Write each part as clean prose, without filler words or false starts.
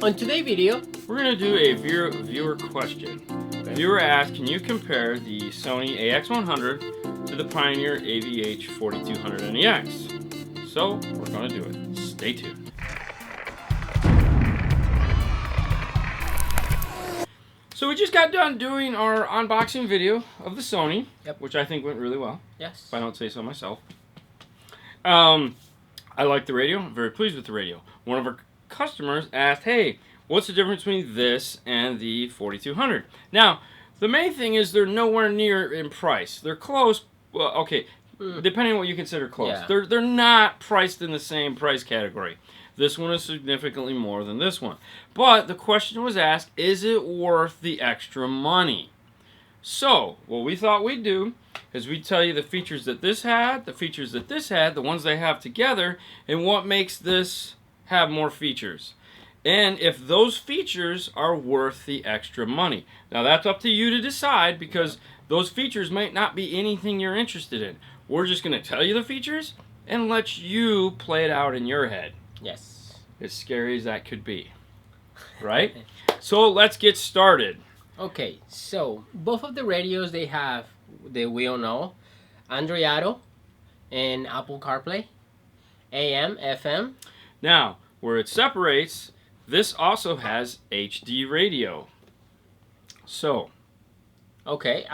On today's video, we're going to do a viewer question. Okay. Viewer asked, can you compare the Sony AX100 to the Pioneer AVH 4200 NEX? So, we're going to do it. Stay tuned. So we just got done doing our unboxing video of the Sony, which I think went really well. Yes. If I don't say so myself. I like the radio. I'm very pleased with the radio. One of our customers asked, hey, what's the difference between this and the 4200? Now, the main thing is they're nowhere near in price. They're close. Well, okay, depending on what you consider close. Yeah. They're not priced in the same price category. This one is significantly more than this one. But the question was asked, is it worth the extra money? So, what we thought we'd do is we'd tell you the features that this had, the features that this had, the ones they have together, and what makes this have more features. And if those features are worth the extra money. Now, that's up to you to decide because those features might not be anything you're interested in. We're just going to tell you the features and let you play it out in your head. Yes. As scary as that could be. Right? So, let's get started. Okay, so both of the radios they have, that we all know, Android Auto and Apple CarPlay, AM, FM. Now, where it separates, this also has HD radio. So, okay,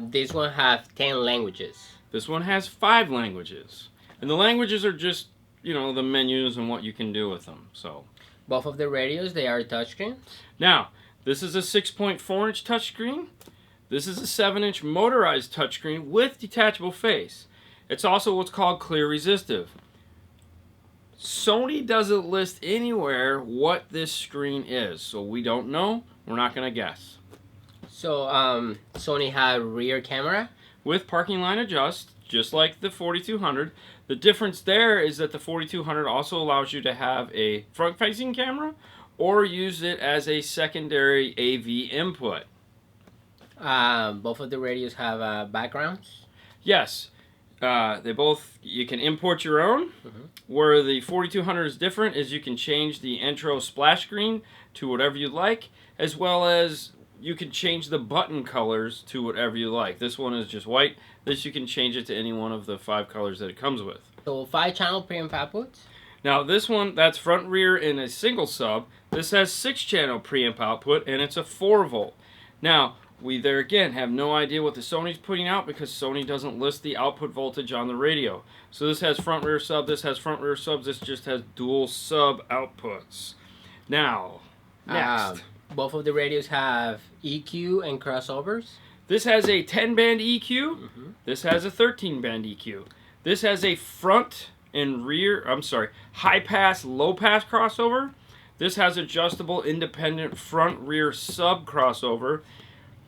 this one has 10 languages. This one has 5 languages. And the languages are just, you know, the menus and what you can do with them. So, both of the radios, they are touchscreens. Now, this is a 6.4-inch touchscreen. This is a 7-inch motorized touchscreen with detachable face. It's also what's called clear resistive. Sony doesn't list anywhere what this screen is, so we don't know. We're not going to guess. So, Sony had rear camera? With parking line adjust, just like the 4200. The difference there is that the 4200 also allows you to have a front-facing camera or use it as a secondary AV input. Both of the radios have backgrounds? Yes. You can import your own. Where the 4200 is different is you can change the intro splash screen to whatever you like, as well as you can change the button colors to whatever you like. This one is just white. This you can change it to any one of the 5 colors that it comes with. So 5-channel preamp outputs? Now this one, that's front rear in a single sub. This has 6-channel preamp output and it's a 4-volt. Now, we there again have no idea what the Sony's putting out because Sony doesn't list the output voltage on the radio. So this has front rear sub, this has front rear subs, this just has dual sub outputs. Now, next. Both of the radios have EQ and crossovers. This has a 10-band EQ. This has a 13-band EQ. This has a front and rear, high pass, low pass crossover. This has adjustable independent front rear sub crossover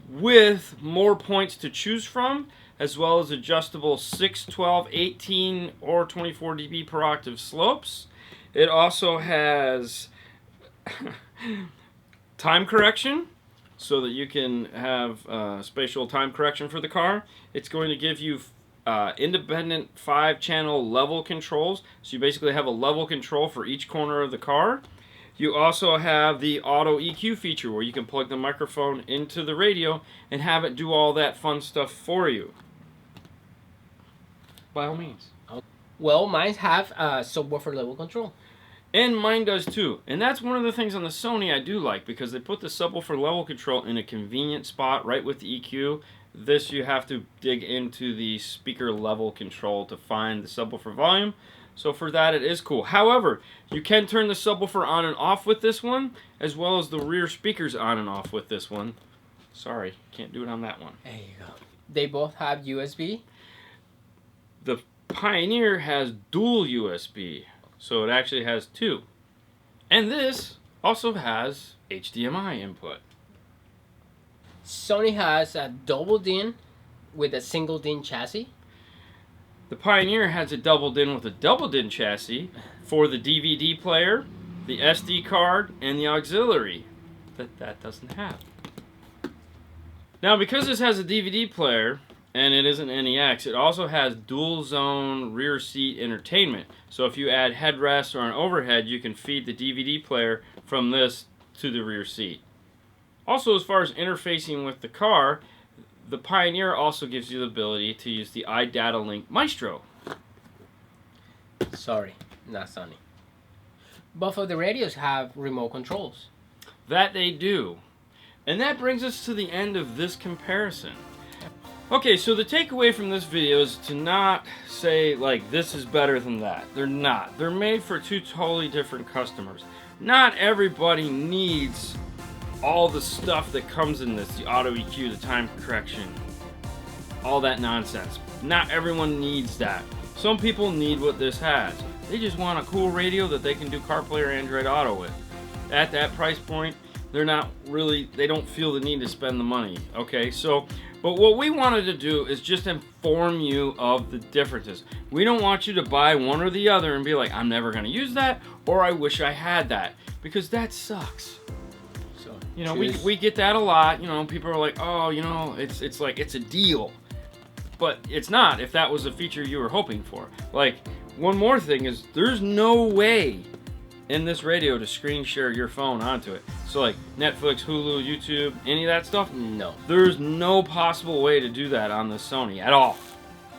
with more points to choose from, as well as adjustable 6, 12, 18, or 24 dB per octave slopes. It also has time correction, so that you can have spatial time correction for the car. It's going to give you independent 5-channel level controls, so you basically have a level control for each corner of the car. You also have the auto EQ feature where you can plug the microphone into the radio and have it do all that fun stuff for you. By all means. Well, mine have subwoofer level control. And mine does too. And that's one of the things on the Sony I do like because they put the subwoofer level control in a convenient spot right with the EQ. This you have to dig into the speaker level control to find the subwoofer volume. So for that it is cool. However, you can turn the subwoofer on and off with this one, as well as the rear speakers on and off with this one. Sorry, can't do it on that one. There you go. They both have USB? The Pioneer has dual USB, so it actually has 2. And this also has HDMI input. Sony has a double DIN with a single DIN chassis. The Pioneer has a double DIN with a double DIN chassis for the DVD player, the SD card, and the auxiliary that doesn't have. Now, because this has a DVD player, and it isn't NEX, it also has dual zone rear seat entertainment. So if you add headrests or an overhead, you can feed the DVD player from this to the rear seat. Also, as far as interfacing with the car, the Pioneer also gives you the ability to use the iData Link Maestro. Sorry, not Sony. Both of the radios have remote controls. That they do. And that brings us to the end of this comparison. Okay, so the takeaway from this video is to not say, like, this is better than that. They're not. They're made for two totally different customers. Not everybody needs all the stuff that comes in this, the auto EQ, the time correction, all that nonsense. Not everyone needs that. Some people need what this has. They just want a cool radio that they can do CarPlay or Android Auto with. At that price point, they don't feel the need to spend the money, okay? So, but what we wanted to do is just inform you of the differences. We don't want you to buy one or the other and be like, I'm never gonna use that, or I wish I had that, because that sucks. So, you know, we get that a lot. You know, people are like, oh, you know, it's like, it's a deal. But it's not if that was a feature you were hoping for. Like, one more thing is, there's no way in this radio to screen share your phone onto it. So like Netflix, Hulu, YouTube, any of that stuff? No. There's no possible way to do that on this Sony at all.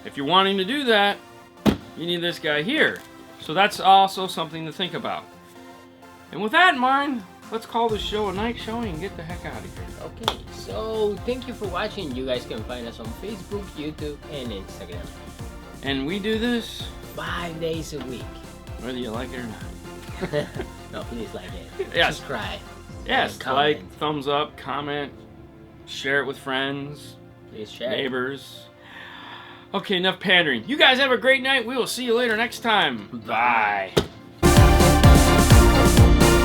If you're wanting to do that, you need this guy here. So that's also something to think about. And with that in mind, let's call this show a night showing and get the heck out of here. Okay, so thank you for watching. You guys can find us on Facebook, YouTube, and Instagram. And we do this 5 days a week. whether you like it or not. No, please like it. Yes. Subscribe. Yes, comment. like, thumbs up, comment, share it with friends, Please share. neighbors. Okay, enough pandering. You guys have a great night. We will see you later next time. Bye.